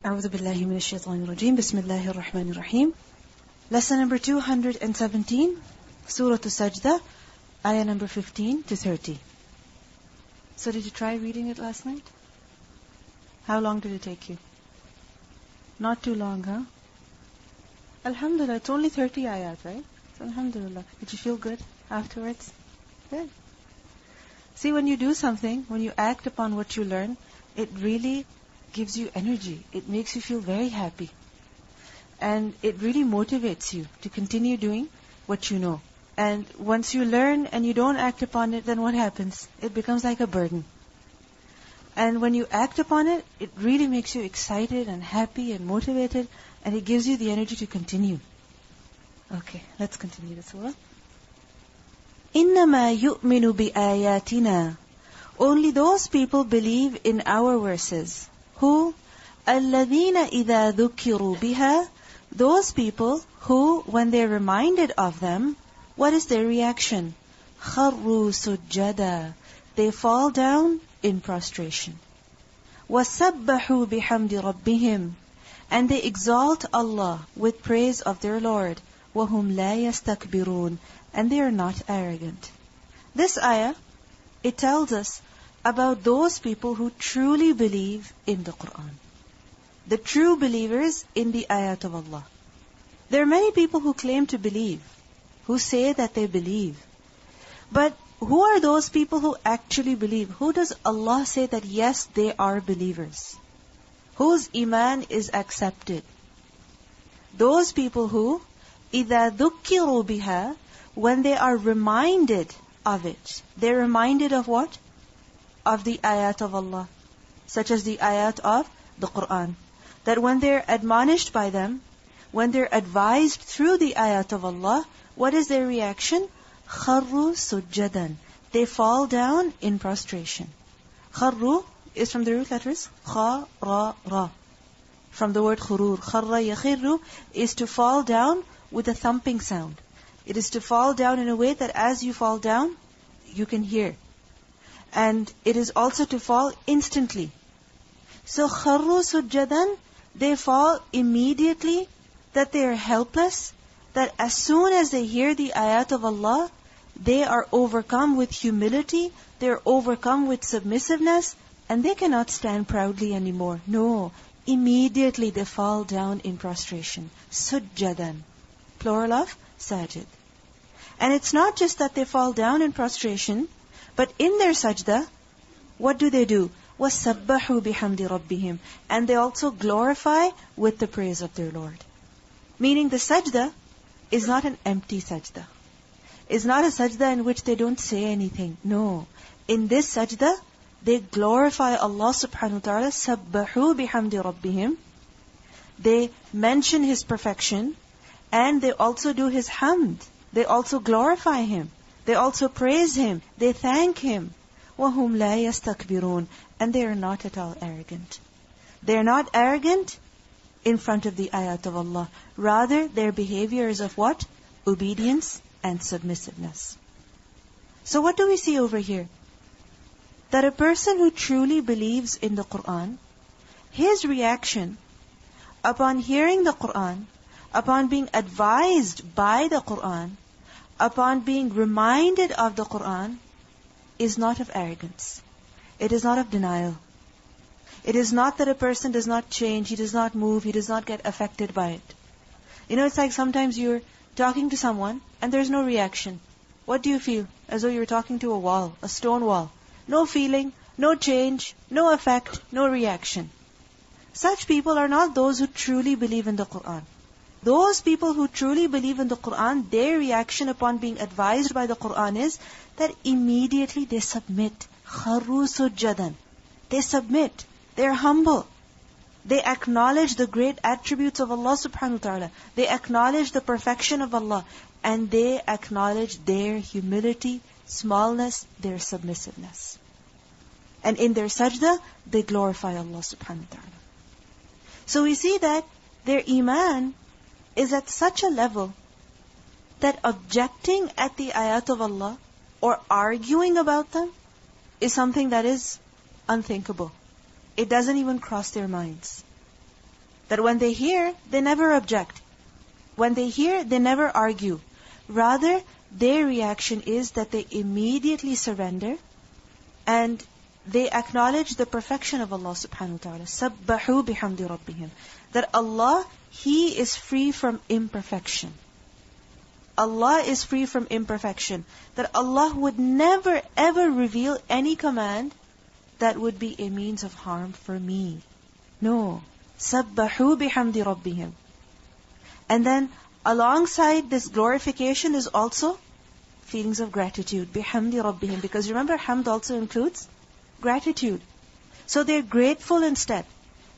أعوذ بالله من الشيطان الرجيم. بسم الله الرحمن الرحيم. Lesson number 217, Surah As-Sajdah, ayah number 15 to 30. So did you try reading it last night? How long did it take you? Not too long, huh? Alhamdulillah, it's only 30 ayat, right? So alhamdulillah. Did you feel good afterwards? Good. See, when you do something, when you act upon what you learn, it really gives you energy. It makes you feel very happy. And it really motivates you to continue doing what you know. And once you learn and you don't act upon it, then what happens? It becomes like a burden. And when you act upon it, it really makes you excited and happy and motivated, and it gives you the energy to continue. Okay, let's continue the surah. إِنَّمَا يُؤْمِنُ بِآيَاتِنَا. Only those people believe in our verses. Who? الَّذِينَ إِذَا ذُكِّرُوا بِهَا. Those people who, when they're reminded of them, what is their reaction? خَرُّوا سُجَّدًا. They fall down in prostration. وَسَبَّحُوا بِحَمْدِ رَبِّهِمْ. And they exalt Allah with praise of their Lord. وَهُمْ لَا يَسْتَكْبِرُونَ. And they are not arrogant. This ayah, it tells us about those people who truly believe in the Qur'an. The true believers in the ayat of Allah. There are many people who claim to believe, who say that they believe. But who are those people who actually believe? Who does Allah say that yes, they are believers? Whose iman is accepted? Those people who, إِذَا ذُكِّرُوا بِهَا, when they are reminded of it. They're reminded of what? Of the ayat of Allah, such as the ayat of the Qur'an. That when they're admonished by them, when they're advised through the ayat of Allah, what is their reaction? خَرُّوا سُجَّدًا. They fall down in prostration. خَرُّوا is from the root letters خَ, را, را. From the word khurur. خَرَّ يَخِرُّ is to fall down with a thumping sound. It is to fall down in a way that as you fall down, you can hear. And it is also to fall instantly. So خَرُّوا سُجَّدًا, they fall immediately, that they are helpless, that as soon as they hear the ayat of Allah, they are overcome with humility, they are overcome with submissiveness, and they cannot stand proudly anymore. No, immediately they fall down in prostration. Sujjadan, plural of sajid. And it's not just that they fall down in prostration, but in their sajda, what do? وَسَبَّحُوا بِحَمْدِ رَبِّهِمْ. And they also glorify with the praise of their Lord. Meaning the sajda is not an empty sajda. It's not a sajda in which they don't say anything. No. In this sajda, they glorify Allah subhanahu wa ta'ala. سَبَّحُوا بِحَمْدِ رَبِّهِمْ. They mention His perfection, and they also do His hamd. They also glorify Him. They also praise Him. They thank Him. وَهُمْ لَا يَسْتَكْبِرُونَ. And they are not at all arrogant. They are not arrogant in front of the ayat of Allah. Rather, their behavior is of what? Obedience and submissiveness. So what do we see over here? That a person who truly believes in the Qur'an, his reaction upon hearing the Qur'an, upon being advised by the Qur'an, upon being reminded of the Qur'an, is not of arrogance. It is not of denial. It is not that a person does not change, he does not move, he does not get affected by it. You know, it's like sometimes you're talking to someone and there's no reaction. What do you feel? As though you're talking to a wall, a stone wall. No feeling, no change, no effect, no reaction. Such people are not those who truly believe in the Qur'an. Those people who truly believe in the Qur'an, their reaction upon being advised by the Qur'an is that immediately they submit. خَرُّوا سُجَّدًا. They submit. They are humble. They acknowledge the great attributes of Allah subhanahu wa ta'ala. They acknowledge the perfection of Allah. And they acknowledge their humility, smallness, their submissiveness. And in their sajda, they glorify Allah subhanahu wa ta'ala. So we see that their iman is at such a level that objecting at the ayat of Allah or arguing about them is something that is unthinkable. It doesn't even cross their minds. That when they hear, they never object. When they hear, they never argue. Rather, their reaction is that they immediately surrender and they acknowledge the perfection of Allah subhanahu wa ta'ala. سَبَّحُوا بِحَمْدِ رَبِّهِمْ. That Allah, He is free from imperfection. Allah is free from imperfection. That Allah would never ever reveal any command that would be a means of harm for me. No. سَبَّحُوا بِحَمْدِ رَبِّهِمْ. And then alongside this glorification is also feelings of gratitude. بِحَمْدِ رَبِّهِمْ. Because remember, hamd also includes gratitude. So they're grateful instead.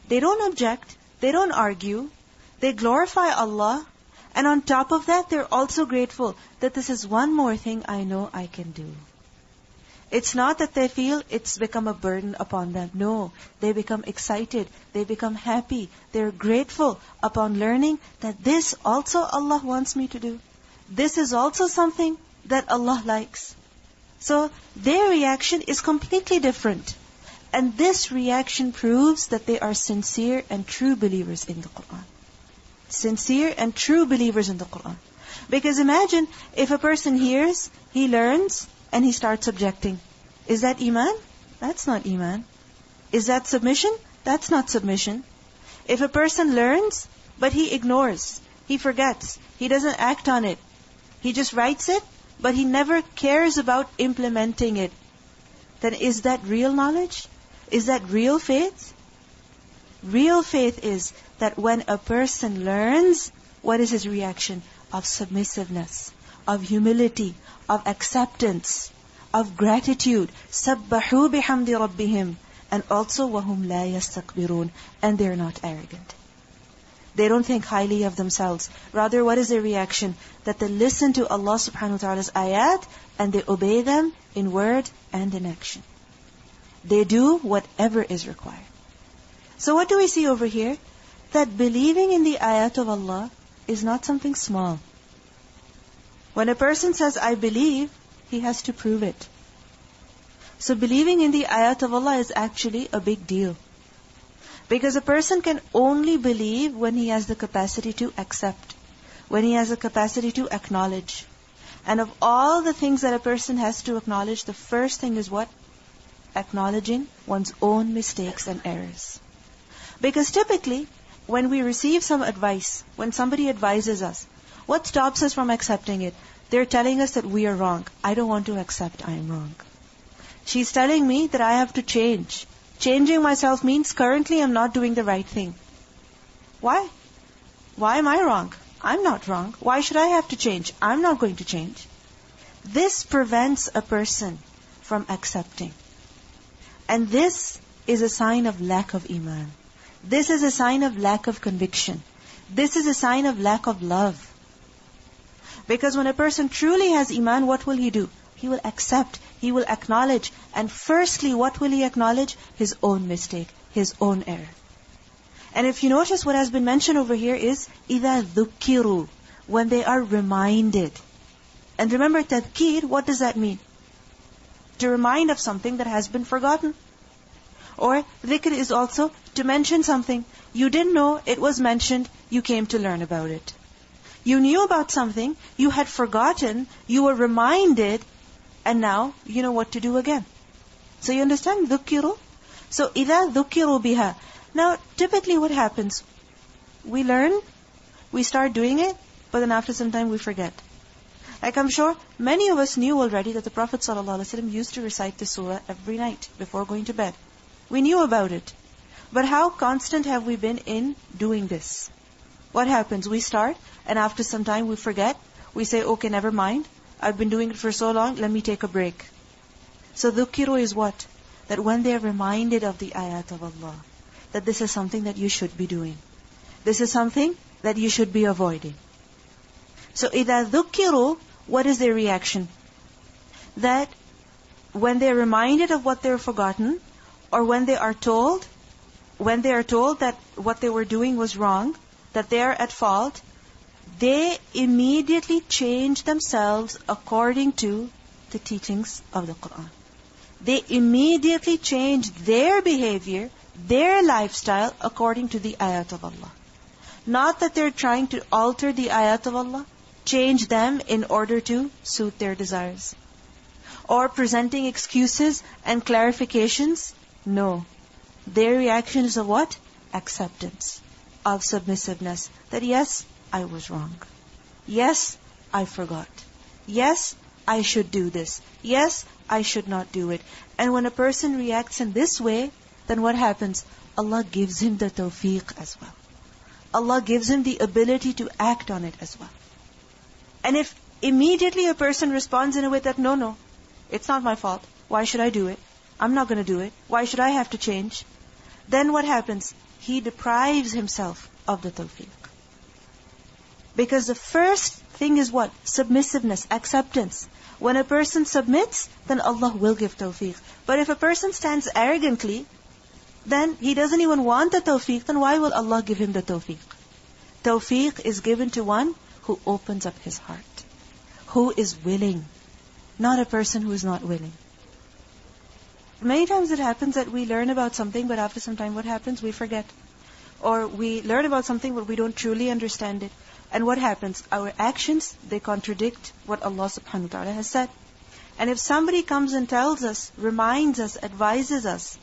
They don't object. They don't argue. They glorify Allah. And on top of that, they're also grateful that this is one more thing I know I can do. It's not that they feel it's become a burden upon them. No, they become excited. They become happy. They're grateful upon learning that this also Allah wants me to do. This is also something that Allah likes. So their reaction is completely different. And this reaction proves that they are sincere and true believers in the Qur'an. Sincere and true believers in the Qur'an. Because imagine if a person hears, he learns, and he starts objecting. Is that Iman? That's not Iman. Is that submission? That's not submission. If a person learns, but he ignores, he forgets, he doesn't act on it, he just writes it, but he never cares about implementing it, then is that real knowledge? Is that real faith? Real faith is that when a person learns, what is his reaction? Of submissiveness, of humility, of acceptance, of gratitude. سَبَّحُوا بِحَمْدِ رَبِّهِمْ. And also وَهُمْ لَا يَسْتَكْبِرُونَ. And they're not arrogant. They don't think highly of themselves. Rather, what is their reaction? That they listen to Allah subhanahu wa ta'ala's ayat and they obey them in word and in action. They do whatever is required. So what do we see over here? That believing in the ayat of Allah is not something small. When a person says, I believe, he has to prove it. So believing in the ayat of Allah is actually a big deal. Because a person can only believe when he has the capacity to accept, when he has the capacity to acknowledge. And of all the things that a person has to acknowledge, the first thing is what? Acknowledging one's own mistakes and errors. Because typically, when we receive some advice, when somebody advises us, what stops us from accepting it? They're telling us that we are wrong. I don't want to accept I am wrong. She's telling me that I have to change. Changing myself means currently I'm not doing the right thing. Why? Why am I wrong? I'm not wrong. Why should I have to change? I'm not going to change. This prevents a person from accepting. And this is a sign of lack of iman. This is a sign of lack of conviction. This is a sign of lack of love. Because when a person truly has iman, what will he do? He will accept, he will acknowledge. And firstly, what will he acknowledge? His own mistake, his own error. And if you notice what has been mentioned over here is إِذَا ذُكِّرُوا, when they are reminded. And remember, tadhkir, what does that mean? To remind of something that has been forgotten. Or dhikr is also to mention something. You didn't know it was mentioned, you came to learn about it. You knew about something, you had forgotten, you were reminded, and now you know what to do again. So you understand? ذُكِّرُوا. So إِذَا ذُكِّرُوا بِهَا. Now, typically what happens? We learn, we start doing it, but then after some time we forget. Like I'm sure many of us knew already that the Prophet ﷺ used to recite the surah every night before going to bed. We knew about it. But how constant have we been in doing this? What happens? We start, and after some time we forget. We say, okay, never mind. I've been doing it for so long, let me take a break. So dhukiru is what? That when they are reminded of the ayat of Allah, that this is something that you should be doing. This is something that you should be avoiding. So إِذَا ذُكِّرُوا, what is their reaction? That when they are reminded of what they've forgotten, or when they are told that what they were doing was wrong, that they are at fault, they immediately change themselves according to the teachings of the Qur'an. They immediately change their behavior, their lifestyle according to the ayat of Allah. Not that they're trying to alter the ayat of Allah, change them in order to suit their desires, or presenting excuses and clarifications. No. Their reaction is of what? Acceptance, of submissiveness. That yes, I was wrong. Yes, I forgot. Yes, I should do this. Yes, I should not do it. And when a person reacts in this way, then what happens? Allah gives him the tawfiq as well. Allah gives him the ability to act on it as well. And if immediately a person responds in a way that, no, it's not my fault. Why should I do it? I'm not going to do it. Why should I have to change? Then what happens? He deprives himself of the tawfiq. Because the first thing is what? Submissiveness, acceptance. When a person submits, then Allah will give tawfiq. But if a person stands arrogantly, then he doesn't even want the tawfiq, then why will Allah give him the tawfiq? Tawfiq is given to one who opens up his heart, who is willing, not a person who is not willing. Many times it happens that we learn about something, but after some time what happens? We forget. Or we learn about something, but we don't truly understand it. And what happens? Our actions, they contradict what Allah subhanahu wa ta'ala has said. And if somebody comes and tells us, reminds us, advises us,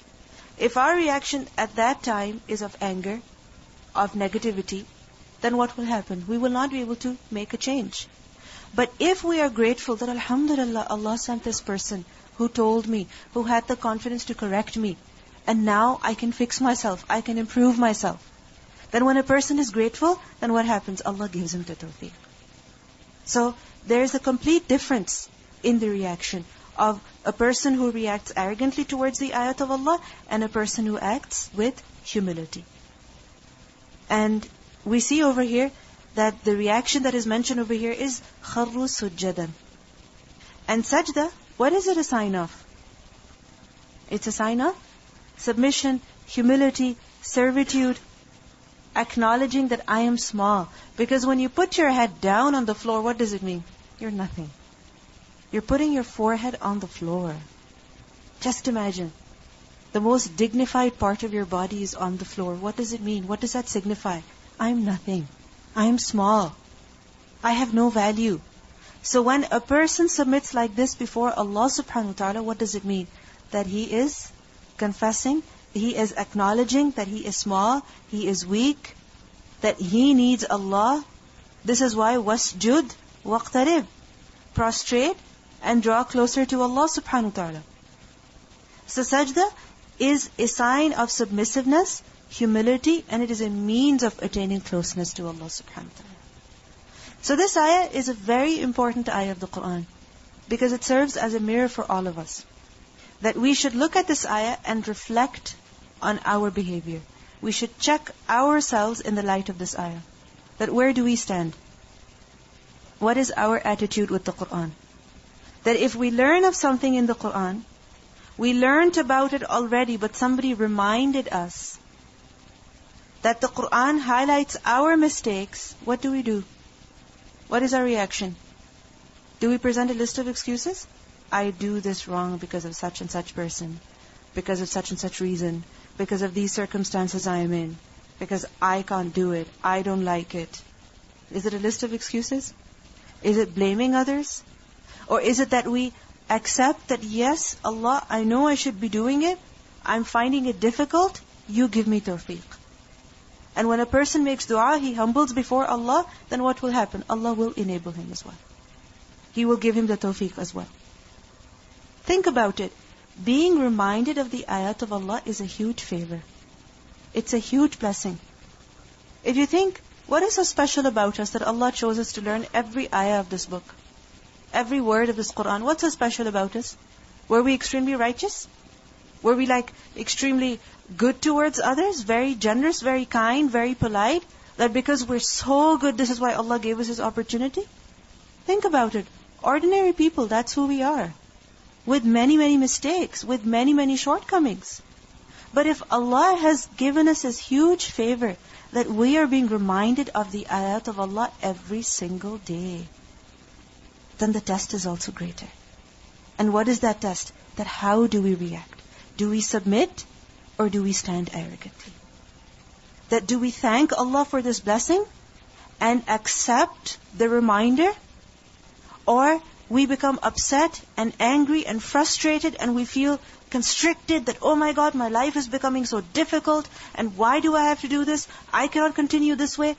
if our reaction at that time is of anger, of negativity, then what will happen? We will not be able to make a change. But if we are grateful that Alhamdulillah, Allah sent this person who told me, who had the confidence to correct me, and now I can fix myself, I can improve myself. Then when a person is grateful, then what happens? Allah gives him the tawfiq. So there is a complete difference in the reaction of a person who reacts arrogantly towards the ayat of Allah and a person who acts with humility. And we see over here that the reaction that is mentioned over here is kharru sujjadan. And sajda, what is it a sign of? It's a sign of submission, humility, servitude, acknowledging that I am small. Because when you put your head down on the floor, what does it mean? You're nothing. You're putting your forehead on the floor. Just imagine. The most dignified part of your body is on the floor. What does it mean? What does that signify? I'm nothing. I am small. I have no value. So when a person submits like this before Allah subhanahu wa ta'ala, what does it mean? That he is confessing, he is acknowledging that he is small, he is weak, that he needs Allah. This is why wasjud waqtarib. Prostrate and draw closer to Allah subhanahu wa ta'ala. So sajda is a sign of submissiveness, humility, and it is a means of attaining closeness to Allah subhanahu wa ta'ala. So this ayah is a very important ayah of the Qur'an, because it serves as a mirror for all of us. That we should look at this ayah and reflect on our behavior. We should check ourselves in the light of this ayah. That where do we stand? What is our attitude with the Qur'an? That if we learn of something in the Qur'an, we learned about it already, but somebody reminded us that the Qur'an highlights our mistakes, what do? What is our reaction? Do we present a list of excuses? I do this wrong because of such and such person, because of such and such reason, because of these circumstances I am in, because I can't do it, I don't like it. Is it a list of excuses? Is it blaming others? Or is it that we accept that yes, Allah, I know I should be doing it, I'm finding it difficult, you give me tawfiq. And when a person makes dua, he humbles before Allah, then what will happen? Allah will enable him as well. He will give him the tawfiq as well. Think about it. Being reminded of the ayat of Allah is a huge favor. It's a huge blessing. If you think, what is so special about us that Allah chose us to learn every ayah of this book? Every word of this Qur'an, what's so special about us? Were we extremely righteous? Were we extremely good towards others? Very generous, very kind, very polite? That because we're so good, this is why Allah gave us this opportunity? Think about it. Ordinary people, that's who we are. With many, many mistakes, with many, many shortcomings. But if Allah has given us this huge favor, that we are being reminded of the ayat of Allah every single day, then the test is also greater. And what is that test? That how do we react? Do we submit or do we stand arrogantly? That do we thank Allah for this blessing and accept the reminder? Or we become upset and angry and frustrated and we feel constricted that, oh my God, my life is becoming so difficult and why do I have to do this? I cannot continue this way.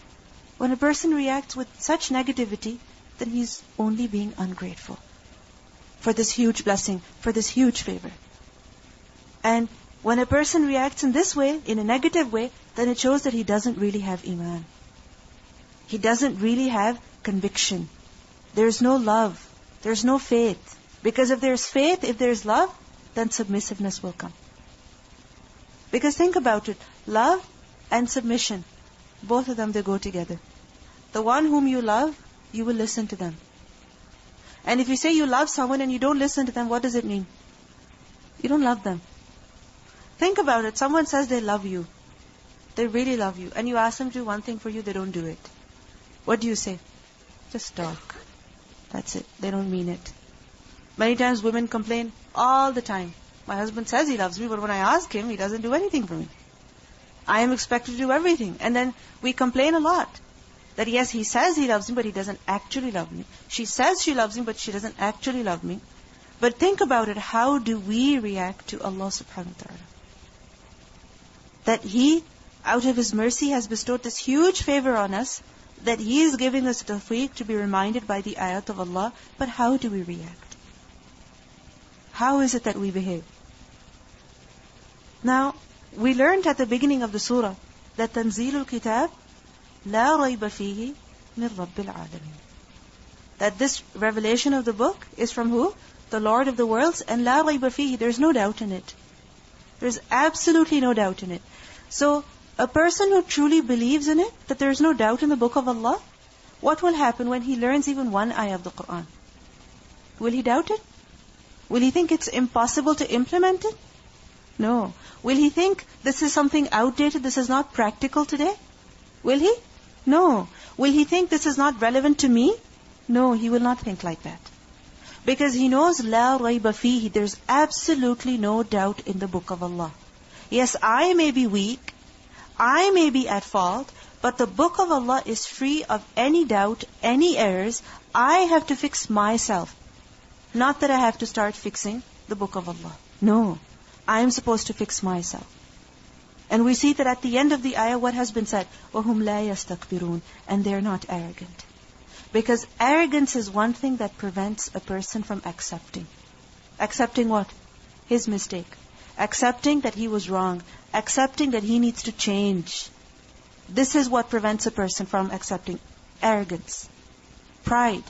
When a person reacts with such negativity, then he's only being ungrateful for this huge blessing, for this huge favor. And when a person reacts in this way, in a negative way, then it shows that he doesn't really have iman. He doesn't really have conviction. There's no love. There's no faith. Because if there's faith, if there's love, then submissiveness will come. Because think about it, love and submission, both of them, they go together. The one whom you love, you will listen to them. And if you say you love someone and you don't listen to them, what does it mean? You don't love them. Think about it, someone says they love you. They really love you. And you ask them to do one thing for you, they don't do it. What do you say? Just talk. That's it. They don't mean it. Many times women complain all the time. My husband says he loves me, but when I ask him, he doesn't do anything for me. I am expected to do everything. And then we complain a lot. That yes, he says he loves me, but he doesn't actually love me. She says she loves me, but she doesn't actually love me. But think about it, how do we react to Allah subhanahu wa ta'ala? That He, out of His mercy, has bestowed this huge favor on us, that He is giving us tawfiq to be reminded by the ayat of Allah, but how do we react? How is it that we behave? Now, we learned at the beginning of the surah that Tanzilul Kitab La rayba fihi min Rabbil Alameen. That this revelation of the book is from who? The Lord of the worlds, and La rayba fihi, there's no doubt in it. There's absolutely no doubt in it. So, a person who truly believes in it, that there's no doubt in the book of Allah, what will happen when he learns even one ayah of the Qur'an? Will he doubt it? Will he think it's impossible to implement it? No. Will he think this is something outdated, this is not practical today? Will he? No. Will he think this is not relevant to me? No, he will not think like that. Because he knows, La rayba fihi, there's absolutely no doubt in the book of Allah. Yes, I may be weak, I may be at fault, but the book of Allah is free of any doubt, any errors. I have to fix myself. Not that I have to start fixing the book of Allah. No, I am supposed to fix myself. And we see that at the end of the ayah, what has been said? وَهُمْ لَا يَسْتَكْبِرُونَ. And they're not arrogant. Because arrogance is one thing that prevents a person from accepting. Accepting what? His mistake. Accepting that he was wrong. Accepting that he needs to change. This is what prevents a person from accepting. Arrogance. Pride.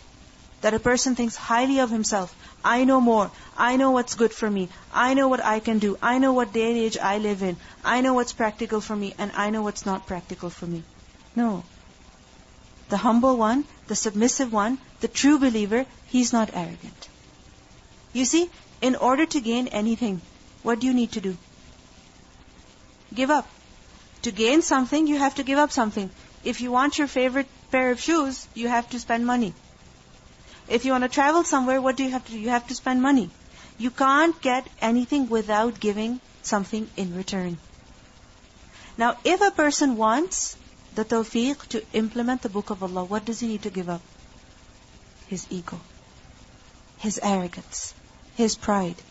That a person thinks highly of himself. I know more. I know what's good for me. I know what I can do. I know what day and age I live in. I know what's practical for me, and I know what's not practical for me. No. The humble one, the submissive one, the true believer, he's not arrogant. You see, in order to gain anything, what do you need to do? Give up. To gain something, you have to give up something. If you want your favorite pair of shoes, you have to spend money. If you want to travel somewhere, what do you have to do? You have to spend money. You can't get anything without giving something in return. Now, if a person wants the tawfiq to implement the book of Allah, what does he need to give up? His ego, his arrogance, his pride.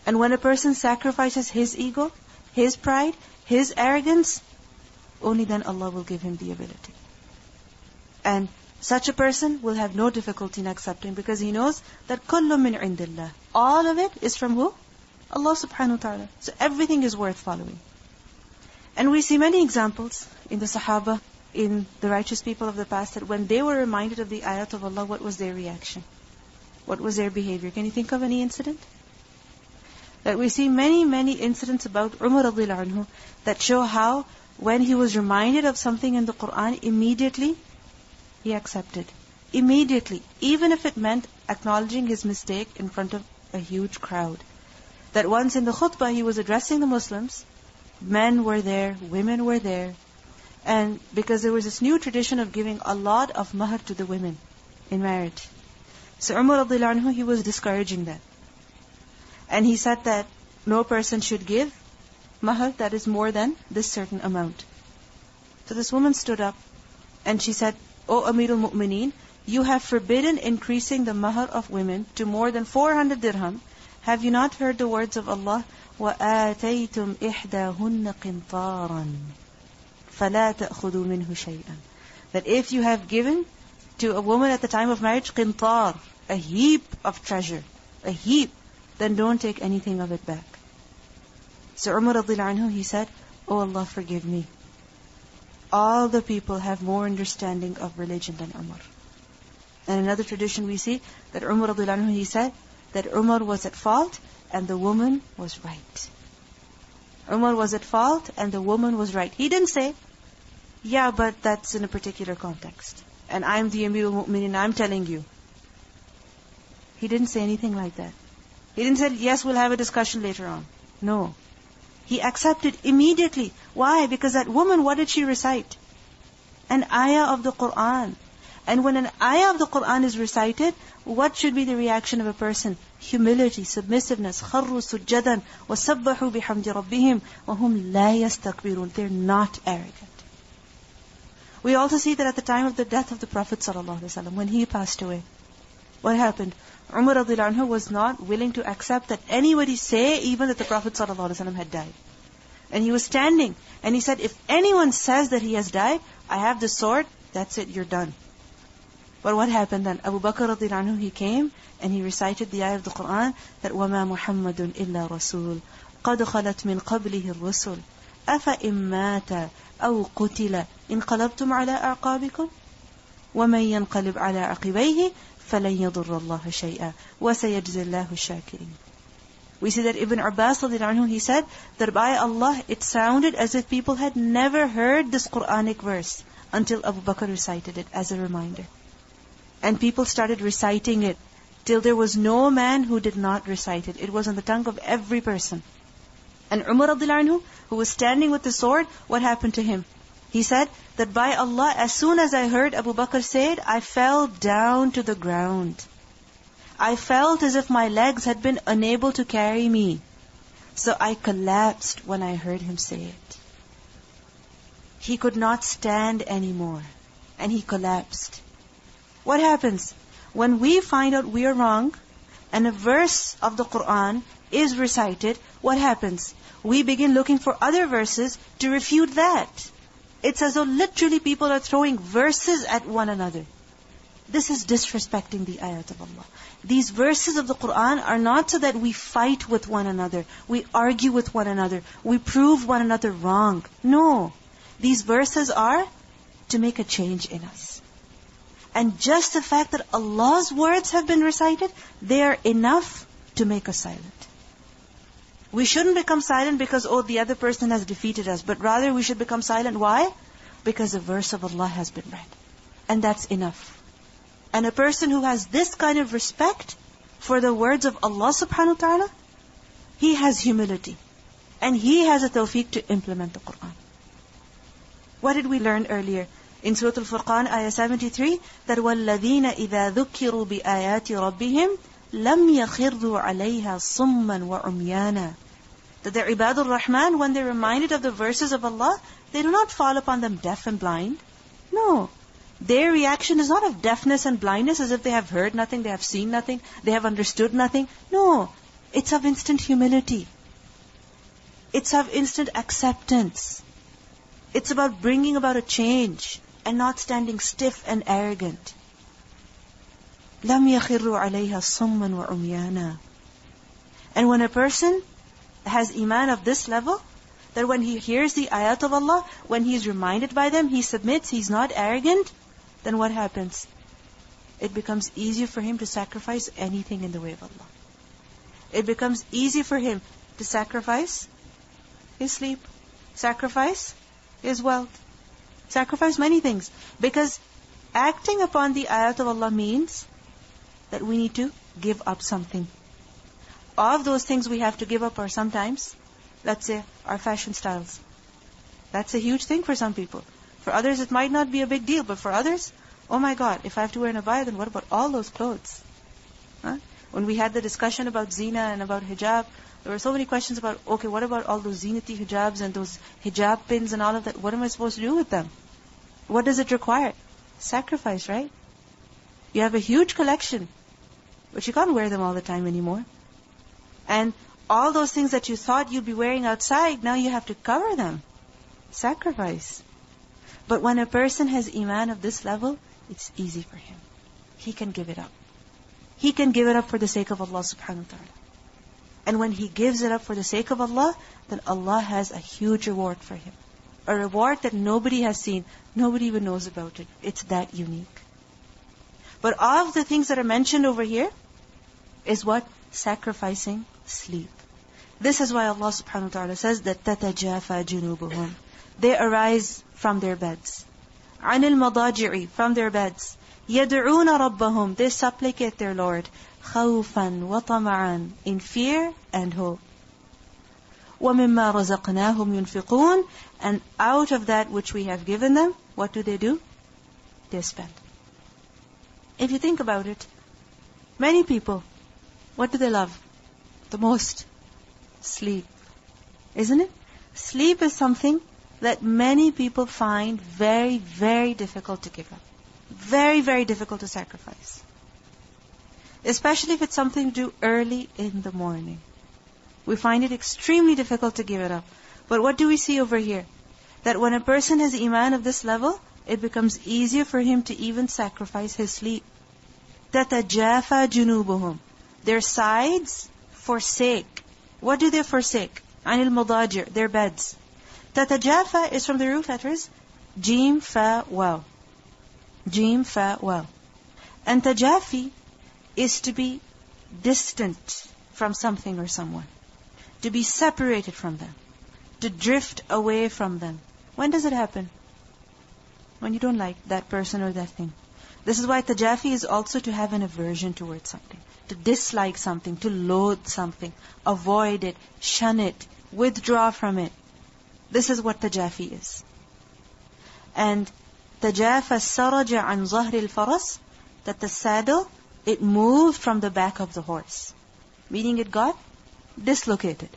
And when a person sacrifices his ego, his pride, his arrogance, only then Allah will give him the ability. And such a person will have no difficulty in accepting, because he knows that كُلُّ مِنْ عِنْدِ اللَّهِ. All of it is from who? Allah subhanahu wa ta'ala. So everything is worth following. And we see many examples in the Sahaba, in the righteous people of the past, that when they were reminded of the ayat of Allah, what was their reaction? What was their behavior? Can you think of any incident? That we see many incidents about Umar radiallahu anhu that show how when he was reminded of something in the Qur'an, immediately he accepted. Immediately. Even if it meant acknowledging his mistake in front of a huge crowd. That once in the khutbah he was addressing the Muslims, men were there, women were there. And because there was this new tradition of giving a lot of mahr to the women in marriage. So Umar radiallahu anhu, he was discouraging that. And he said that no person should give mahar that is more than this certain amount. So this woman stood up and she said, O Amirul Mu'mineen, you have forbidden increasing the mahar of women to more than 400 dirham. Have you not heard the words of Allah? وَآتَيْتُمْ إِحْدَاهُنَّ قِنْطَارًا فَلَا تَأْخُذُوا مِنْهُ شَيْئًا. That if you have given to a woman at the time of marriage, qintar, a heap of treasure, a heap, then don't take anything of it back. So Umar radiallahu anhu, he said, Oh Allah, forgive me. All the people have more understanding of religion than Umar. And another tradition we see that Umar radiallahu anhu, he said that Umar was at fault and the woman was right. Umar was at fault and the woman was right. He didn't say, yeah, but that's in a particular context. And I'm the Amirul Mu'mineen, I'm telling you. He didn't say anything like that. He didn't say, yes, we'll have a discussion later on. No. He accepted immediately. Why? Because that woman, what did she recite? An ayah of the Qur'an. And when an ayah of the Qur'an is recited, what should be the reaction of a person? Humility, submissiveness. خَرُّوا سُجَّدًا وَسَبَّحُوا بِحَمْدِ رَبِّهِمْ وَهُمْ لَا يَسْتَكْبِرُونَ. They're not arrogant. We also see that at the time of the death of the Prophet ﷺ, when he passed away, what happened? Umar radiallahu anhu was not willing to accept that anybody say even that the Prophet ﷺ had died. And he was standing and he said, if anyone says that he has died, I have the sword, that's it, you're done. But what happened then? Abu Bakr radiallahu anhu, he came and he recited the ayah of the Qur'an that وَمَا مُحَمَّدٌ إِلَّا رَسُولٌ قَدْ خَلَتْ مِنْ قَبْلِهِ الرُّسُلُ أَفَإِن مَّاتَ أَوْ قُتِلَ انقلبتم على أعقابكم ومن ينقلب على عقبيه فلن يضر الله شيئا وسيجزي الله الشاكرين. We see that Ibn Abbas radiallahu anhu, he said that by Allah it sounded as if people had never heard this Quranic verse until Abu Bakr recited it as a reminder. And people started reciting it till there was no man who did not recite it. It was on the tongue of every person. And Umar radiallahu anhu, who was standing with the sword, what happened to him? He said that by Allah, as soon as I heard Abu Bakr say it, I fell down to the ground. I felt as if my legs had been unable to carry me. So I collapsed when I heard him say it. He could not stand anymore. And he collapsed. What happens? When we find out we are wrong, and a verse of the Qur'an is recited, what happens? We begin looking for other verses to refute that. It's as though literally people are throwing verses at one another. This is disrespecting the ayat of Allah. These verses of the Qur'an are not so that we fight with one another, we argue with one another, we prove one another wrong. No. These verses are to make a change in us. And just the fact that Allah's words have been recited, they are enough to make us silent. We shouldn't become silent because, oh, the other person has defeated us. But rather we should become silent. Why? Because the verse of Allah has been read. And that's enough. And a person who has this kind of respect for the words of Allah subhanahu wa ta'ala, he has humility. And he has a tawfiq to implement the Qur'an. What did we learn earlier? In Surah Al-Furqan, ayah 73, that وَالَّذِينَ إِذَا ذُكِّرُوا بِآيَاتِ رَبِّهِمْ لَمْ يَخِرُّوا عَلَيْهَا صُمًّا وَعُمْيَانًا. That the Ibadur Rahman, when they're reminded of the verses of Allah, they do not fall upon them deaf and blind. No. Their reaction is not of deafness and blindness as if they have heard nothing, they have seen nothing, they have understood nothing. No. It's of instant humility. It's of instant acceptance. It's about bringing about a change and not standing stiff and arrogant. لَمْ يَخِرُّوا عَلَيْهَا صُمًّا وَعُمْيَانًا. And when a person has iman of this level, that when he hears the ayat of Allah, when he is reminded by them, he submits, he's not arrogant, then what happens? It becomes easier for him to sacrifice anything in the way of Allah. It becomes easy for him to sacrifice his sleep, sacrifice his wealth, sacrifice many things. Because acting upon the ayat of Allah means that we need to give up something. Of those things we have to give up are sometimes, let's say, our fashion styles. That's a huge thing for some people. For others it might not be a big deal, but for others, oh my God, if I have to wear an abaya, then what about all those clothes? When we had the discussion about zina and about hijab, There were so many questions about, okay, what about all those zinati hijabs and those hijab pins and all of that? What am I supposed to do with them? What does it require? Sacrifice, right? You have a huge collection, but you can't wear them all the time anymore. And all those things that you thought you'd be wearing outside, now you have to cover them. Sacrifice. But when a person has iman of this level, it's easy for him. He can give it up. He can give it up for the sake of Allah subhanahu wa ta'ala. And when he gives it up for the sake of Allah, then Allah has a huge reward for him. A reward that nobody has seen. Nobody even knows about it. It's that unique. But all of the things that are mentioned over here is what? Sacrificing sleep. This is why Allah subhanahu wa ta'ala says that تَتَجَافَى جُنُوبُهُمْ. They arise from their beds. عَنِ الْمَضَاجِعِ. From their beds. يَدْعُونَ رَبَّهُمْ. They supplicate their Lord. خَوْفًا وَطَمَعًا. In fear and hope. وَمِمَّا رَزَقْنَاهُمْ يُنْفِقُونَ. And out of that which we have given them, what do? They spend. If you think about it, many people, what do they love the most? Sleep. Isn't it? Sleep is something that many people find very, very difficult to give up. Very, very difficult to sacrifice. Especially if it's something to do early in the morning. We find it extremely difficult to give it up. But what do we see over here? That when a person has iman of this level, it becomes easier for him to even sacrifice his sleep. تَتَجَافَى جُنُوبُهُمْ. Their sides forsake. What do they forsake? عَنِ الْمَضَاجِعِ. Their beds. تَتَجَافَى is from the root letters Jim, Fa, Waw. Jim, Fa, Waw. And tajafi is to be distant from something or someone. To be separated from them. To drift away from them. When does it happen? When you don't like that person or that thing. This is why tajafi is also to have an aversion towards something. To dislike something, to loathe something. Avoid it, shun it, withdraw from it. This is what tajafi is. And tajafa saraja an zahri al-faras, that the saddle, it moved from the back of the horse. Meaning it got dislocated.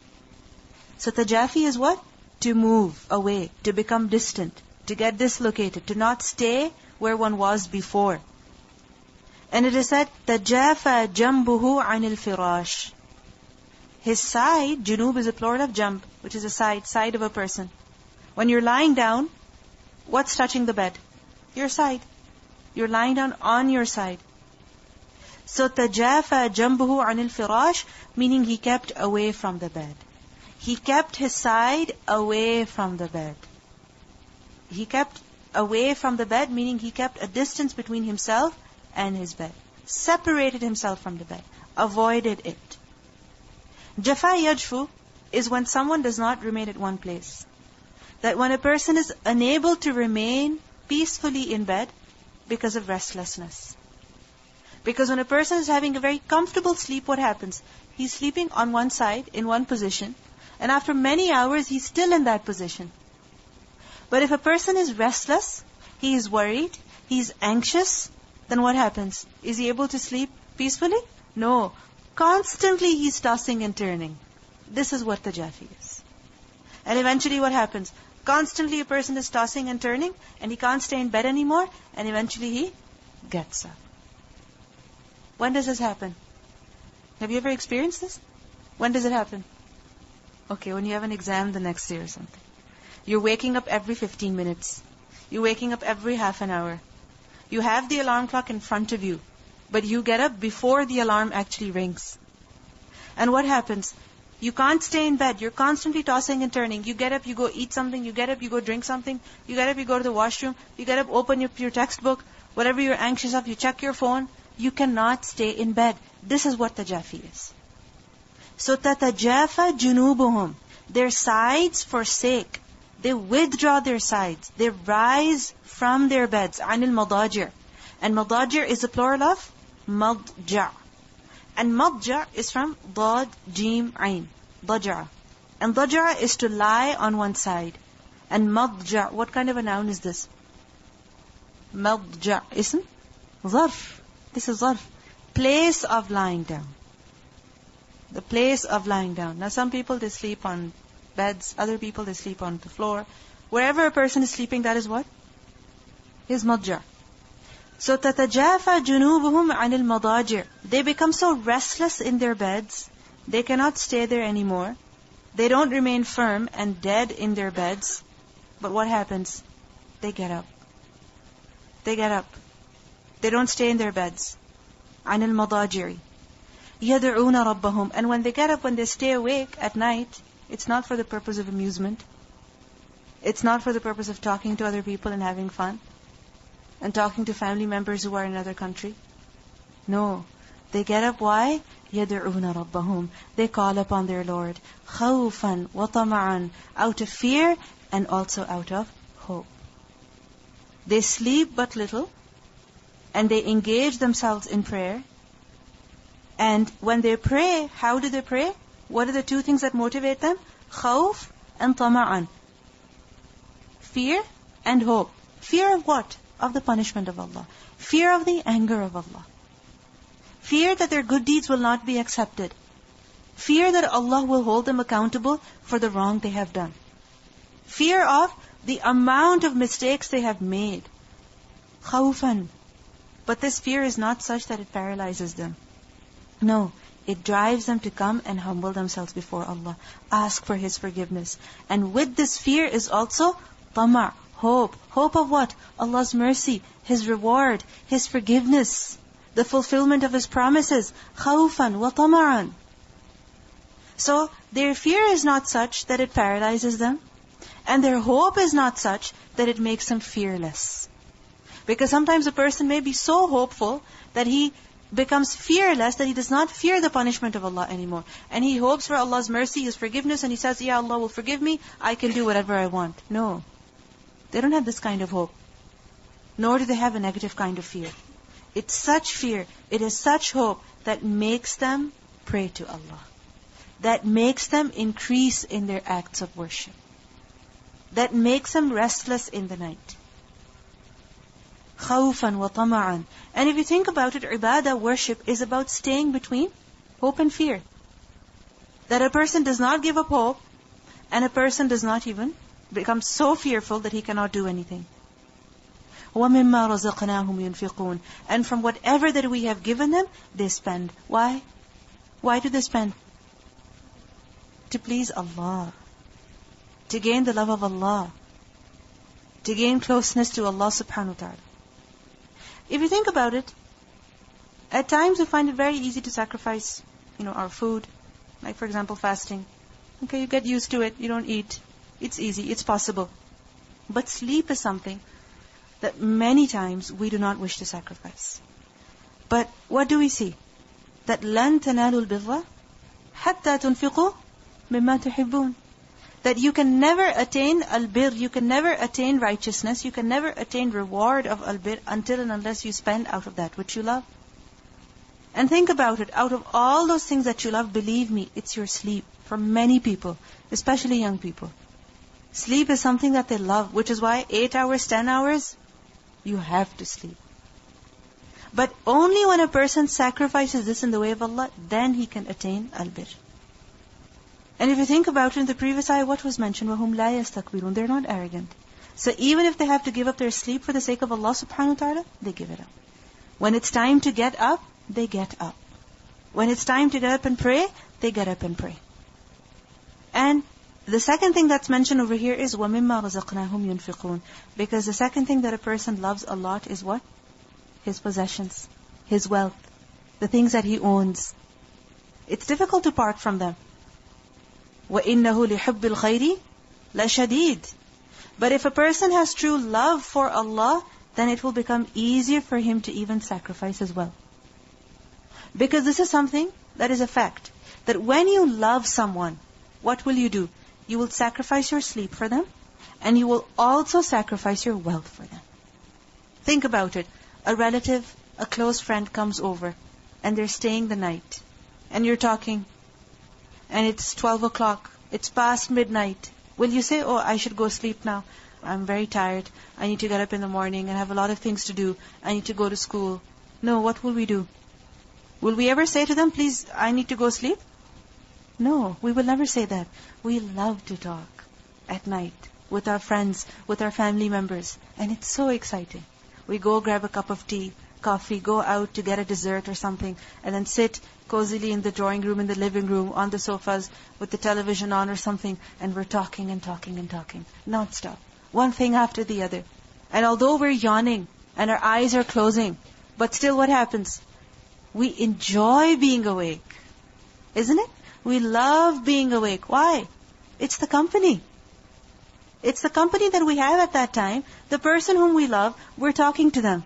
So tajafi is what? To move away, to become distant, to get dislocated, to not stay where one was before. And it is said, tajafa jambuhu anil firash. His side, junub is a plural of jamb, which is a side of a person. When you're lying down, what's touching the bed? Your side. You're lying down on your side. So tajafa jambuhu anil firash, meaning he kept away from the bed. He kept his side away from the bed. He kept away from the bed, meaning he kept a distance between himself and his bed. Separated himself from the bed. Avoided it. Jafa yajfu is when someone does not remain at one place. That when a person is unable to remain peacefully in bed because of restlessness. Because when a person is having a very comfortable sleep, what happens? He's sleeping on one side, in one position, and after many hours, he's still in that position. But if a person is restless, he is worried, he's anxious, then what happens? Is he able to sleep peacefully? No. Constantly he's tossing and turning. This is what tajafi is. And eventually what happens? Constantly a person is tossing and turning, and he can't stay in bed anymore, and eventually he gets up. When does this happen? Have you ever experienced this? When does it happen? Okay, when you have an exam the next day or something. You're waking up every 15 minutes. You're waking up every half an hour. You have the alarm clock in front of you, but you get up before the alarm actually rings. And what happens? You can't stay in bed. You're constantly tossing and turning. You get up, you go eat something. You get up, you go drink something. You get up, you go to the washroom. You get up, open your textbook. Whatever you're anxious of, you check your phone. You cannot stay in bed. This is what tajafi is. So tatajafa junubuhum. Their sides forsake. They withdraw their sides. They rise from their beds. Anil madajir. And madajir is a plural of madja. And madja is from dad, jim, ain. Daja. And daja is to lie on one side. And madja, what kind of a noun is this? Madja, isn't? Zarf. This is zarf. Place of lying down. The place of lying down. Now some people, they sleep on beds. Other people, they sleep on the floor. Wherever a person is sleeping, that is what? His madja. So تَتَجَافَى جُنُوبُهُمْ عَنِ الْمَضَاجِعِ. They become so restless in their beds, they cannot stay there anymore. They don't remain firm and dead in their beds. But what happens? They get up. They get up. They don't stay in their beds. عَنِ الْمَضَاجِعِ يَدْعُونَ رَبَّهُمْ. And when they get up, when they stay awake at night, it's not for the purpose of amusement. It's not for the purpose of talking to other people and having fun, and talking to family members who are in another country. No. They get up, why? يَدْعُونَ رَبَّهُمْ. They call upon their Lord. خَوْفًا وَطَمَعًا. Out of fear and also out of hope. They sleep but little, and they engage themselves in prayer. And when they pray, how do they pray? What are the two things that motivate them? خَوْف and طَمَعًا. Fear and hope. Fear of what? Of the punishment of Allah. Fear of the anger of Allah. Fear that their good deeds will not be accepted. Fear that Allah will hold them accountable for the wrong they have done. Fear of the amount of mistakes they have made. خَوْفًا. But this fear is not such that it paralyzes them. No, it drives them to come and humble themselves before Allah. Ask for His forgiveness. And with this fear is also tama', hope. Hope of what? Allah's mercy, His reward, His forgiveness, the fulfillment of His promises. خَوْفًا وَطَمَعًا. So, their fear is not such that it paralyzes them. And their hope is not such that it makes them fearless. Because sometimes a person may be so hopeful that he becomes fearless, that he does not fear the punishment of Allah anymore. And he hopes for Allah's mercy, His forgiveness, and he says, yeah, Allah will forgive me, I can do whatever I want. No. They don't have this kind of hope. Nor do they have a negative kind of fear. It's such fear, it is such hope that makes them pray to Allah. That makes them increase in their acts of worship. That makes them restless in the night. خَوْفًا وَطَمَعًا. And if you think about it, ibadah, worship, is about staying between hope and fear. That a person does not give up hope, and a person does not even become so fearful that he cannot do anything. وَمِمَّا رَزَقْنَاهُمْ يُنْفِقُونَ. And from whatever that we have given them, they spend. Why? Why do they spend? To please Allah. To gain the love of Allah. To gain closeness to Allah subhanahu wa ta'ala. If you think about it, at times we find it very easy to sacrifice, our food. Like for example, fasting. Okay, you get used to it, you don't eat. It's easy, it's possible. But sleep is something that many times we do not wish to sacrifice. But what do we see? That لَن تَنَالُوا الْبِرَّ حَتَّى تُنْفِقُوا مِمَّا تُحِبُّونَ. That you can never attain al-bir, you can never attain righteousness, you can never attain reward of al-bir until and unless you spend out of that which you love. And think about it, out of all those things that you love, believe me, it's your sleep. For many people, especially young people. Sleep is something that they love, which is why 8 hours, 10 hours, you have to sleep. But only when a person sacrifices this in the way of Allah, then he can attain al-bir. And if you think about it, in the previous ayah, what was mentioned? وَهُمْ لَا يَسْتَكْبِرُونَ. They're not arrogant. So even if they have to give up their sleep for the sake of Allah subhanahu wa ta'ala, they give it up. When it's time to get up, they get up. When it's time to get up and pray, they get up and pray. And the second thing that's mentioned over here is وَمِمَّا رَزَقْنَاهُمْ يُنْفِقُونَ. Because the second thing that a person loves a lot is what? His possessions, his wealth, the things that he owns. It's difficult to part from them. وَإِنَّهُ لِحُبِّ الْخَيْرِ لَشَدِيدٌ. But if a person has true love for Allah, then it will become easier for him to even sacrifice as well. Because this is something that is a fact. That when you love someone, what will you do? You will sacrifice your sleep for them, and you will also sacrifice your wealth for them. Think about it. A relative, a close friend comes over, and they're staying the night. And you're talking, and it's 12 o'clock, it's past midnight. Will you say, oh, I should go sleep now. I'm very tired. I need to get up in the morning and have a lot of things to do. I need to go to school. No, what will we do? Will we ever say to them, please, I need to go sleep? No, we will never say that. We love to talk at night with our friends, with our family members. And it's so exciting. We go grab a cup of tea, coffee, go out to get a dessert or something, and then sit cozily in the drawing room, in the living room, on the sofas, with the television on or something, and we're talking and talking and talking, non-stop. One thing after the other. And although we're yawning, and our eyes are closing, but still what happens? We enjoy being awake. Isn't it? We love being awake. Why? It's the company. It's the company that we have at that time. The person whom we love, we're talking to them.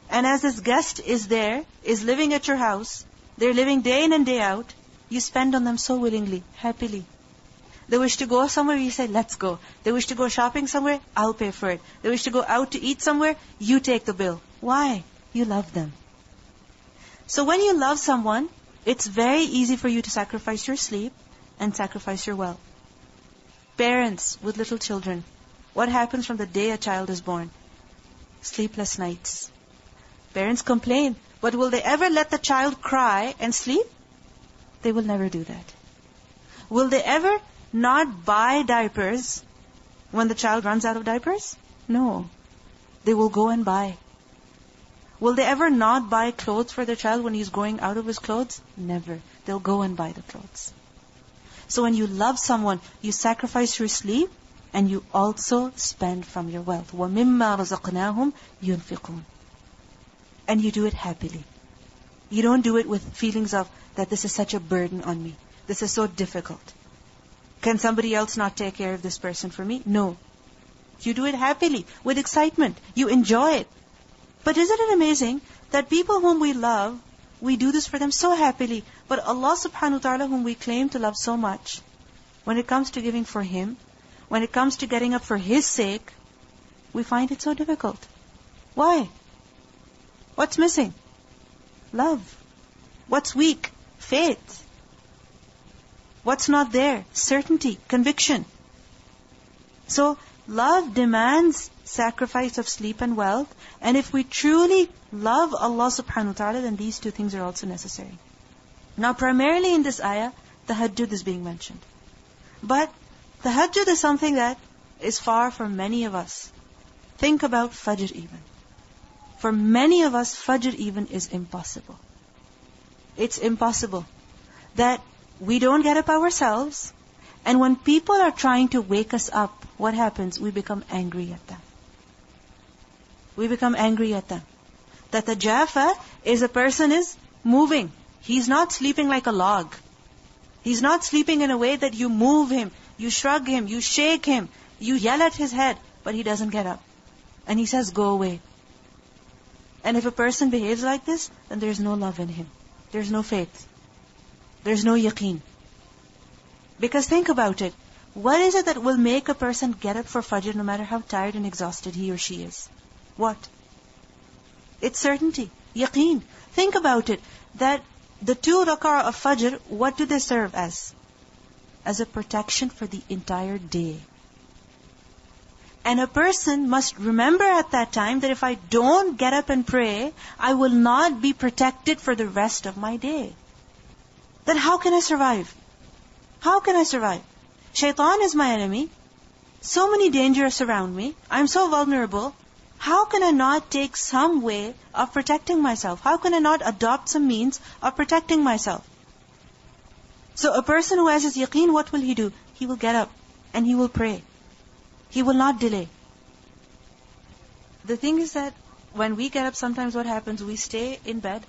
And as this guest is there, is living at your house, they're living day in and day out, you spend on them so willingly, happily. They wish to go somewhere, you say, let's go. They wish to go shopping somewhere, I'll pay for it. They wish to go out to eat somewhere, you take the bill. Why? You love them. So when you love someone, it's very easy for you to sacrifice your sleep and sacrifice your wealth. Parents with little children, what happens from the day a child is born? Sleepless nights. Parents complain, but will they ever let the child cry and sleep? They will never do that. Will they ever not buy diapers when the child runs out of diapers? No. They will go and buy. Will they ever not buy clothes for their child when he's growing out of his clothes? Never. They'll go and buy the clothes. So when you love someone, you sacrifice your sleep and you also spend from your wealth. وَمِمَّا رَزَقْنَاهُمْ يُنْفِقُونَ. And you do it happily. You don't do it with feelings of that this is such a burden on me. This is so difficult. Can somebody else not take care of this person for me? No. You do it happily, with excitement. You enjoy it. But isn't it amazing that people whom we love, we do this for them so happily. But Allah subhanahu wa ta'ala, whom we claim to love so much, when it comes to giving for Him, when it comes to getting up for His sake, we find it so difficult. Why? What's missing? Love. What's weak? Faith. What's not there? Certainty, conviction. So, love demands sacrifice of sleep and wealth. And if we truly love Allah subhanahu wa ta'ala, then these two things are also necessary. Now, primarily in this ayah, tahajjud is being mentioned. But tahajjud is something that is far from many of us. Think about Fajr even. For many of us, Fajr even is impossible. It's impossible that we don't get up ourselves, and when people are trying to wake us up, what happens? We become angry at them. We become angry at them. That the Jafa is a person is moving. He's not sleeping like a log. He's not sleeping in a way that you move him, you shrug him, you shake him, you yell at his head, but he doesn't get up. And he says, go away. And if a person behaves like this, then there's no love in him. There's no faith. There's no yaqeen. Because think about it. What is it that will make a person get up for Fajr no matter how tired and exhausted he or she is? What? It's certainty, yaqeen. Think about it. That the 2 rak'ah of Fajr, what do they serve as? As a protection for the entire day. And a person must remember at that time that if I don't get up and pray, I will not be protected for the rest of my day. Then how can I survive? How can I survive? Shaitan is my enemy. So many dangers surround me. I'm so vulnerable. How can I not take some way of protecting myself? How can I not adopt some means of protecting myself? So a person who has his yaqeen, what will he do? He will get up and he will pray. He will not delay. The thing is that when we get up, sometimes what happens? We stay in bed,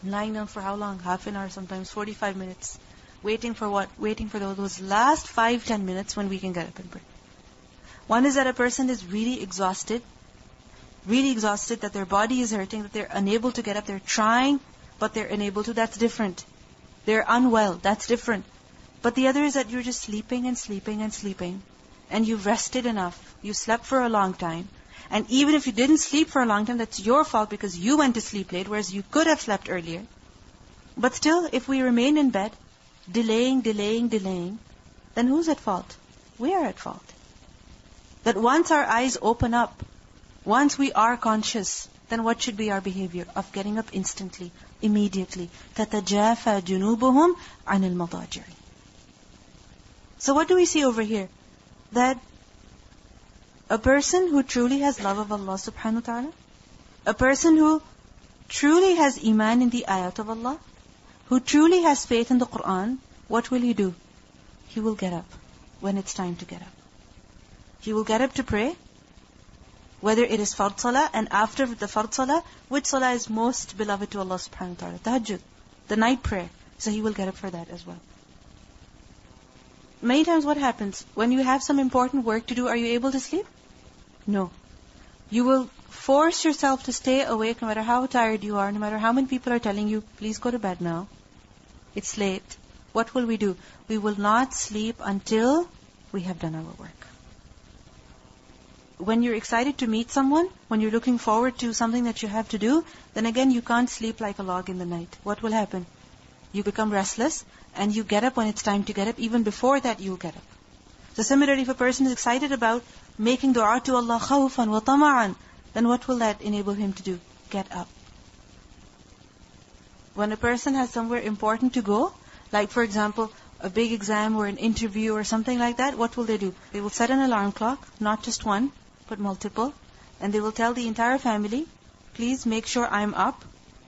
lying down for how long? Half an hour, sometimes 45 minutes. Waiting for what? Waiting for those last 5-10 minutes when we can get up and pray. One is that a person is really exhausted, that their body is hurting, that they're unable to get up. They're trying, but they're unable to. That's different. They're unwell. That's different. But the other is that you're just sleeping and sleeping and sleeping. And you've rested enough. You slept for a long time. And even if you didn't sleep for a long time, that's your fault because you went to sleep late, whereas you could have slept earlier. But still, if we remain in bed, delaying, then who's at fault? We are at fault. That once our eyes open up, once we are conscious, then what should be our behavior? Of getting up instantly, Immediately. تَتَجَافَى جُنُوبُهُمْ عَنِ الْمَضَاجِعِ. So what do we see over here? That a person who truly has love of Allah subhanahu wa ta'ala, a person who truly has iman in the ayat of Allah, who truly has faith in the Qur'an, what will he do? He will get up when it's time to get up. He will get up to pray, whether it is fard salah, and after the fard salah, which salah is most beloved to Allah subhanahu wa ta'ala? Tahajjud, the night prayer. So he will get up for that as well. Many times what happens? When you have some important work to do, are you able to sleep? No. You will force yourself to stay awake no matter how tired you are, no matter how many people are telling you, please go to bed now. It's late. What will we do? We will not sleep until we have done our work. When you're excited to meet someone, when you're looking forward to something that you have to do, then again you can't sleep like a log in the night. What will happen? You become restless and you get up when it's time to get up. Even before that you'll get up. So similarly, if a person is excited about making dua to Allah khawfan wa tama'an, then what will that enable him to do? Get up. When a person has somewhere important to go, like for example, a big exam or an interview or something like that, what will they do? They will set an alarm clock, not just one, but multiple, and they will tell the entire family, please make sure I'm up.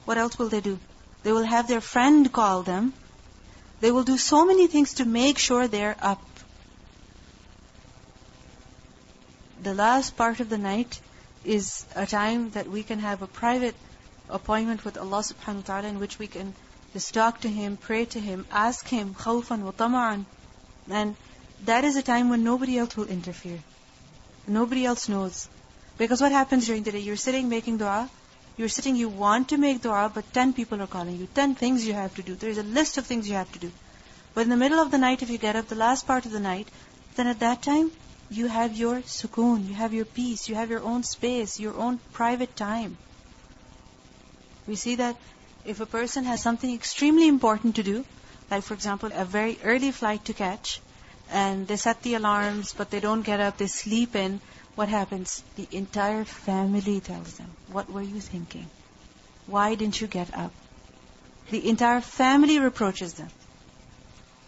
What else will they do? They will have their friend call them. They will do so many things to make sure they're up. The last part of the night is a time that we can have a private appointment with Allah subhanahu wa ta'ala, in which we can just talk to Him, pray to Him, ask Him, khawfan wa tama'an. And that is a time when nobody else will interfere. Nobody else knows. Because what happens during the day? You're sitting making dua. You're sitting, you want to make dua, but 10 people are calling you. 10 things you have to do. There's a list of things you have to do. But in the middle of the night, if you get up, the last part of the night, then at that time, you have your sukoon, you have your peace, you have your own space, your own private time. We see that if a person has something extremely important to do, like for example, a very early flight to catch, and they set the alarms, but they don't get up, they sleep in, what happens? The entire family tells them, what were you thinking? Why didn't you get up? The entire family reproaches them.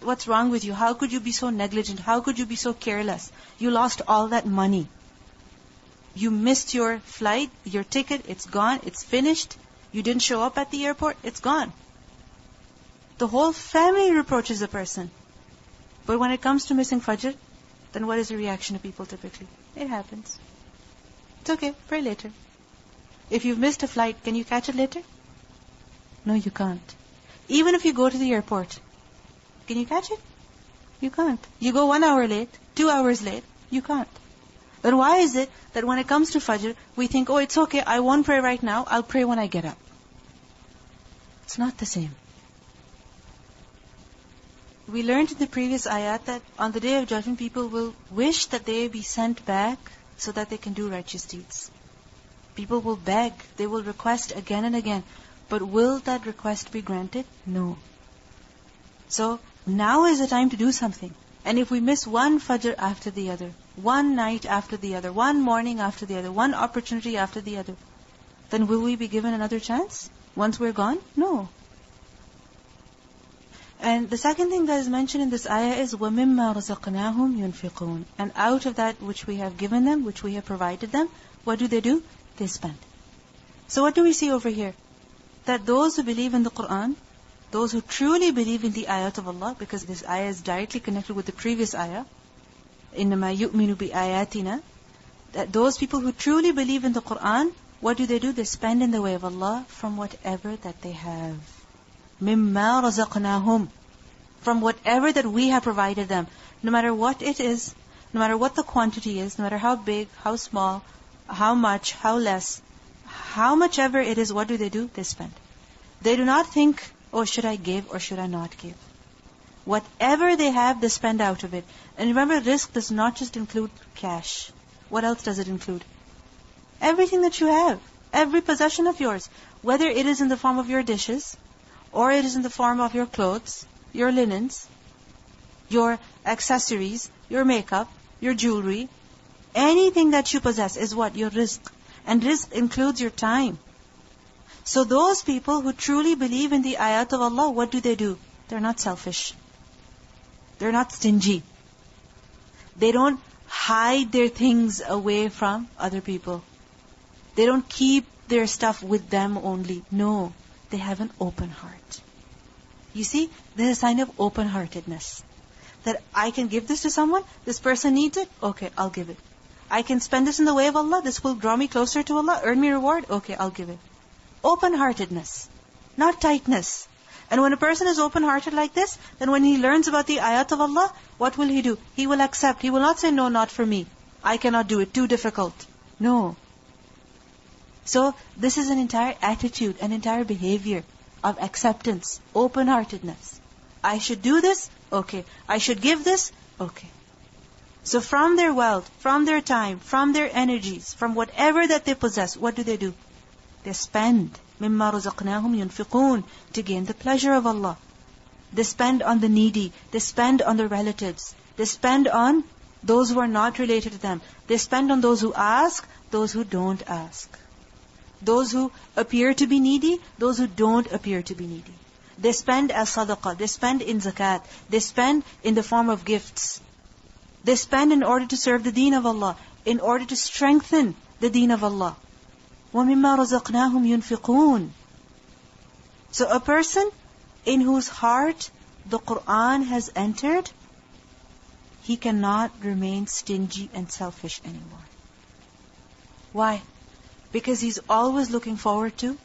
What's wrong with you? How could you be so negligent? How could you be so careless? You lost all that money. You missed your flight, your ticket, it's gone, it's finished. You didn't show up at the airport, it's gone. The whole family reproaches the person. But when it comes to missing Fajr, then what is the reaction of people typically? It happens. It's okay, pray later. If you've missed a flight, can you catch it later? No, you can't. Even if you go to the airport, can you catch it? You can't. You go 1 hour late, 2 hours late, you can't. Then why is it that when it comes to Fajr, we think, oh, it's okay, I won't pray right now, I'll pray when I get up. It's not the same. We learned in the previous ayat that on the Day of Judgment, people will wish that they be sent back so that they can do righteous deeds. People will beg, they will request again and again. But will that request be granted? No. So, now is the time to do something. And if we miss one Fajr after the other, one night after the other, one morning after the other, one opportunity after the other, then will we be given another chance once we're gone? No. And the second thing that is mentioned in this ayah is وَمِمَّا رَزَقْنَاهُمْ يُنْفِقُونَ. And out of that which we have given them, which we have provided them, what do? They spend. So what do we see over here? That those who believe in the Qur'an, those who truly believe in the ayat of Allah, because this ayah is directly connected with the previous ayah, إِنَّمَا يُؤْمِنُ بِآيَاتِنَا, that those people who truly believe in the Qur'an, what do? They spend in the way of Allah from whatever that they have. مِمَّا رَزَقْنَاهُمْ, from whatever that we have provided them. No matter what it is, no matter what the quantity is, no matter how big, how small, how much, how less, how much ever it is, what do? They spend. They do not think, oh, should I give or should I not give? Whatever they have, they spend out of it. And remember, rizq does not just include cash. What else does it include? Everything that you have. Every possession of yours. Whether it is in the form of your dishes, or it is in the form of your clothes, your linens, your accessories, your makeup, your jewelry. Anything that you possess is what? Your rizq. And rizq includes your time. So those people who truly believe in the ayat of Allah, what do? They're not selfish. They're not stingy. They don't hide their things away from other people. They don't keep their stuff with them only. No, they have an open heart. You see, this is a sign of open-heartedness. That I can give this to someone, this person needs it, okay, I'll give it. I can spend this in the way of Allah, this will draw me closer to Allah, earn me reward, okay, I'll give it. Open-heartedness, not tightness. And when a person is open-hearted like this, then when he learns about the ayat of Allah, what will he do? He will accept. He will not say, no, not for me. I cannot do it, too difficult. No. So, this is an entire attitude, an entire behavior of acceptance, open-heartedness. I should do this, okay. I should give this, okay. So from their wealth, from their time, from their energies, from whatever that they possess, what do? They spend مِمَّا رَزَقْنَاهُمْ يُنْفِقُونَ to gain the pleasure of Allah. They spend on the needy. They spend on their relatives. They spend on those who are not related to them. They spend on those who ask, those who don't ask. Those who appear to be needy, those who don't appear to be needy. They spend as sadaqah. They spend in zakat. They spend in the form of gifts. They spend in order to serve the deen of Allah, in order to strengthen the deen of Allah. وَمِمَّا رَزَقْنَاهُمْ يُنْفِقُونَ. So a person in whose heart the Qur'an has entered, he cannot remain stingy and selfish anymore. Why? Because he's always looking forward to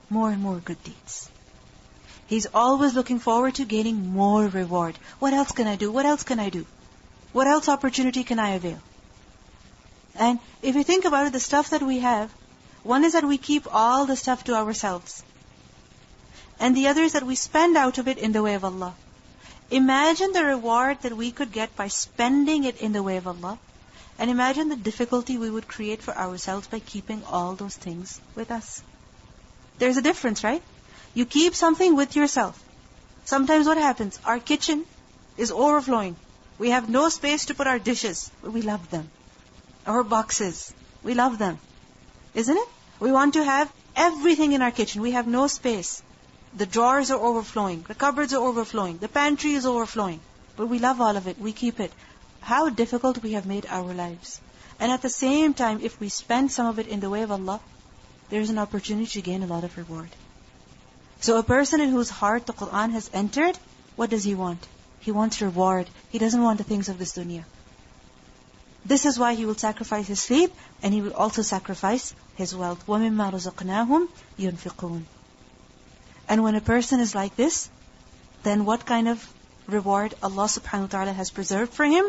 more and more good deeds. He's always looking forward to gaining more reward. What else can I do? What else can I do? What else opportunity can I avail? And if you think about it, the stuff that we have, one is that we keep all the stuff to ourselves. And the other is that we spend out of it in the way of Allah. Imagine the reward that we could get by spending it in the way of Allah. And imagine the difficulty we would create for ourselves by keeping all those things with us. There's a difference, right? You keep something with yourself. Sometimes what happens? Our kitchen is overflowing. We have no space to put our dishes, but we love them. Our boxes, we love them. Isn't it? We want to have everything in our kitchen. We have no space. The drawers are overflowing. The cupboards are overflowing. The pantry is overflowing. But we love all of it. We keep it. How difficult we have made our lives. And at the same time, if we spend some of it in the way of Allah, there's an opportunity to gain a lot of reward. So a person in whose heart the Qur'an has entered, what does he want? He wants reward. He doesn't want the things of this dunya. This is why he will sacrifice his sleep, and he will also sacrifice his wealth. وَمِمَّا رَزَقْنَاهُمْ يُنْفِقُونَ. And when a person is like this, then what kind of reward Allah subhanahu wa ta'ala has preserved for him?